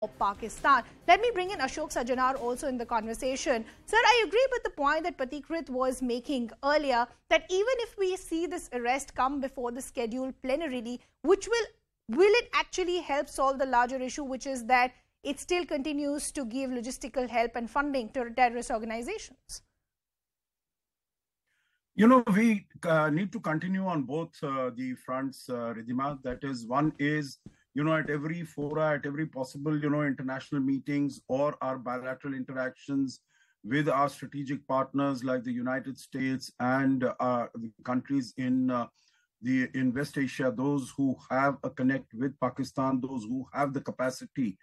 Pakistan. Let me bring in Ashok Sajjanar also in the conversation. Sir, I agree with the point that Patikrit was making earlier, that even if we see this arrest come before the scheduled plenary, which will it actually help solve the larger issue, which is that it still continues to give logistical help and funding to terrorist organizations? We need to continue on both the fronts, Ridhima. That is, one is, at every fora, at every possible, international meetings or our bilateral interactions with our strategic partners like the United States and the countries in West Asia, those who have a connect with Pakistan, those who have the capacity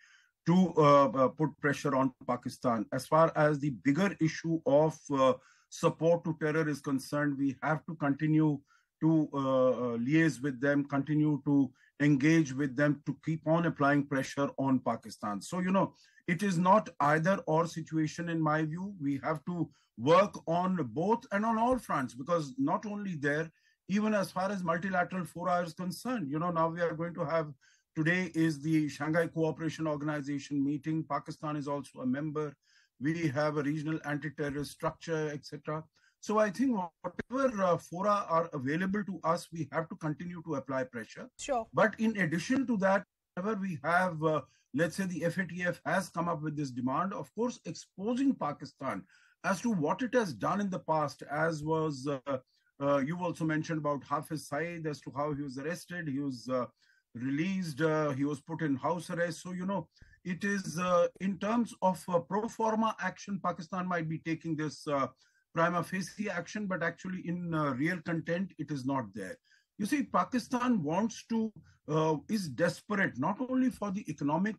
to put pressure on Pakistan. As far as the bigger issue of support to terror is concerned, we have to continue to liaise with them, continue to engage with them to keep on applying pressure on Pakistan. So, it is not either or situation in my view. We have to work on both and on all fronts, because not only there, even as far as multilateral fora is concerned, now we are going to have, today is the Shanghai Cooperation Organization meeting. Pakistan is also a member. We have a regional anti-terrorist structure, etc. So I think whatever fora are available to us, we have to continue to apply pressure. Sure. But in addition to that, whenever we have, let's say the FATF has come up with this demand, of course, exposing Pakistan as to what it has done in the past, as was, you also mentioned about Hafiz Saeed, as to how he was arrested, he was released, he was put in house arrest. So, it is in terms of pro forma action, Pakistan might be taking this prima facie action, but actually in real content, it is not there. You see, Pakistan wants to, is desperate, not only for the economic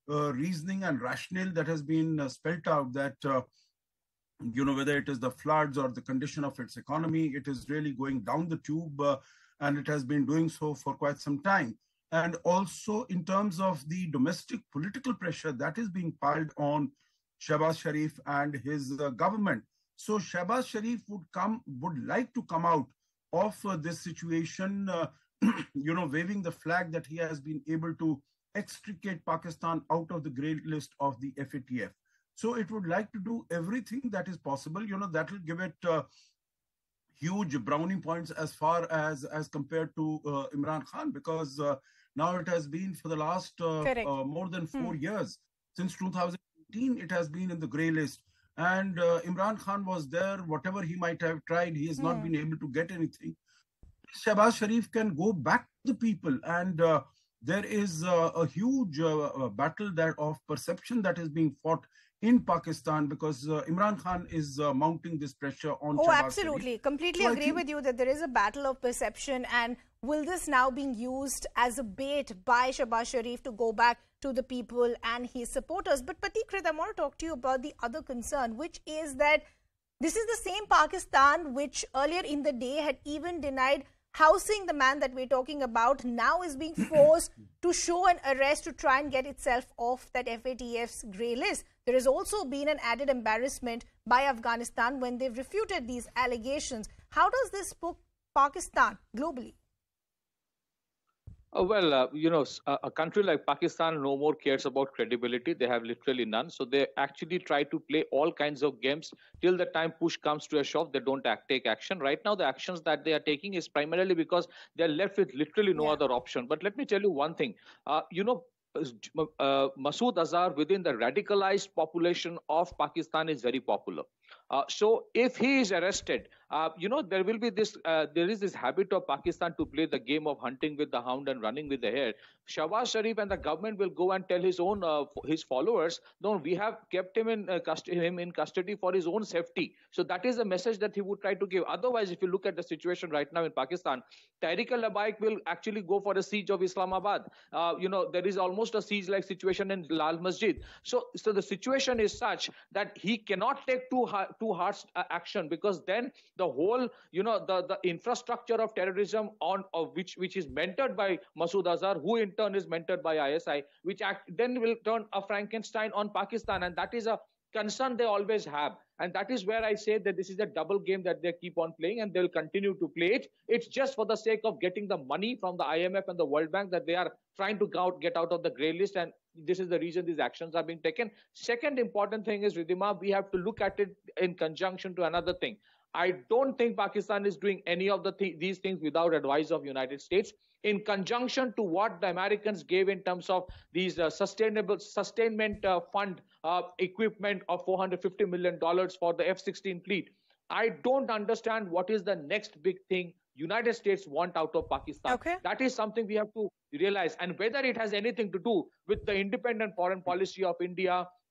reasoning and rationale that has been spelt out, that, whether it is the floods or the condition of its economy, it is really going down the tube, and it has been doing so for quite some time. And also in terms of the domestic political pressure that is being piled on Shehbaz Sharif and his government. So Shehbaz Sharif would like to come out of this situation, waving the flag that he has been able to extricate Pakistan out of the grey list of the FATF. So it would like to do everything that is possible, that will give it huge brownie points as far as compared to Imran Khan, because now it has been for the last more than 4 years. Since 2018, it has been in the grey list. And Imran Khan was there. Whatever he might have tried, he has not been able to get anything. Shehbaz Sharif can go back to the people, and there is a huge battle of perception that is being fought in Pakistan, because Imran Khan is mounting this pressure on Shehbaz absolutely. Sharif. Completely agree with you that there is a battle of perception, and will this now being used as a bait by Shehbaz Sharif to go back to the people and his supporters? But Patikrit, I want to talk to you about the other concern, which is that this is the same Pakistan which earlier in the day had even denied housing the man that we're talking about, now is being forced to show an arrest to try and get itself off that FATF's grey list. There has also been an added embarrassment by Afghanistan when they've refuted these allegations. How does this put Pakistan globally? A country like Pakistan no more cares about credibility. They have literally none. So they actually try to play all kinds of games till the time push comes to a shove. They don't take action. Right now, the actions that they are taking is primarily because they are left with literally no other option. But let me tell you one thing. Masood Azhar within the radicalized population of Pakistan is very popular. So if he is arrested, there will be this, there is this habit of Pakistan to play the game of hunting with the hound and running with the hare. Shehbaz Sharif and the government will go and tell his own, his followers, no, we have kept him in custody for his own safety. So that is the message that he would try to give. Otherwise, if you look at the situation right now in Pakistan, Tehreek al-Labbaik will actually go for a siege of Islamabad. There is almost a siege-like situation in Lal Masjid. So the situation is such that he cannot take too harsh action, because then the whole, the infrastructure of terrorism which is mentored by Masood Azhar, who in turn is mentored by ISI, which then will turn a Frankenstein on Pakistan, and that is a concern they always have. And that is where I say that this is a double game that they keep on playing, and they'll continue to play it. It's just for the sake of getting the money from the IMF and the World Bank that they are trying to get out of the grey list, and this is the reason these actions are being taken. Second important thing is, Ridhima, we have to look at it in conjunction to another thing. I don't think Pakistan is doing any of these things without advice of United States. In conjunction to what the Americans gave in terms of these sustainment fund equipment of $450 million for the F-16 fleet, I don't understand what is the next big thing United States want out of Pakistan. Okay. That is something we have to realize. And whether it has anything to do with the independent foreign policy of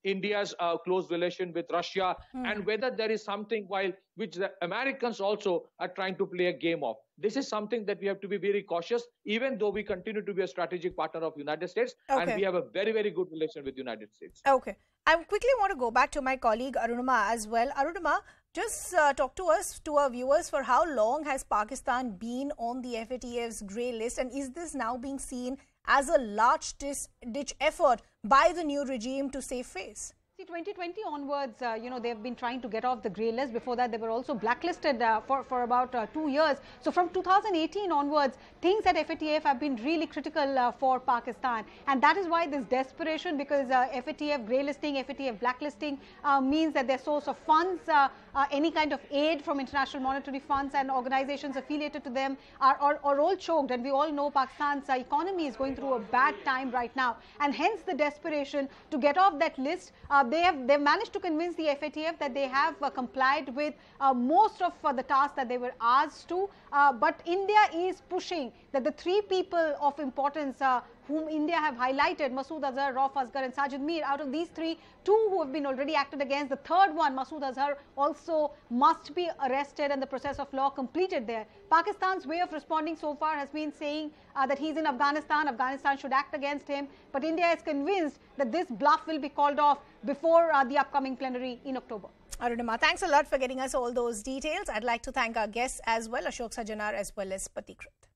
India's close relation with Russia, and whether there is something which the Americans also are trying to play a game of. This is something that we have to be very cautious, even though we continue to be a strategic partner of United States, and we have a very, very good relation with United States. Okay. I quickly want to go back to my colleague Arunima as well. Arunima, just talk to us, to our viewers, for how long has Pakistan been on the FATF's grey list, and is this now being seen as a last-ditch effort by the new regime to save face? See, 2020 onwards, they've been trying to get off the grey list. Before that, they were also blacklisted for about 2 years. So from 2018 onwards, things at FATF have been really critical for Pakistan. And that is why this desperation, because FATF grey listing, FATF blacklisting means that their source of funds, any kind of aid from international monetary funds and organizations affiliated to them are all choked. And we all know Pakistan's economy is going through a bad time right now. And hence the desperation to get off that list. They've managed to convince the FATF that they have complied with most of the tasks that they were asked to. But India is pushing that the 3 people of importance whom India have highlighted, Masood Azhar, Rauf Asghar and Sajid Mir, out of these 3, 2 who have been already acted against. The third one, Masood Azhar, also must be arrested and the process of law completed there. Pakistan's way of responding so far has been saying that he's in Afghanistan, Afghanistan should act against him. But India is convinced that this bluff will be called off before the upcoming plenary in October. Arunima, thanks a lot for getting us all those details. I'd like to thank our guests as well, Ashok Sajanar as well as Patikrit.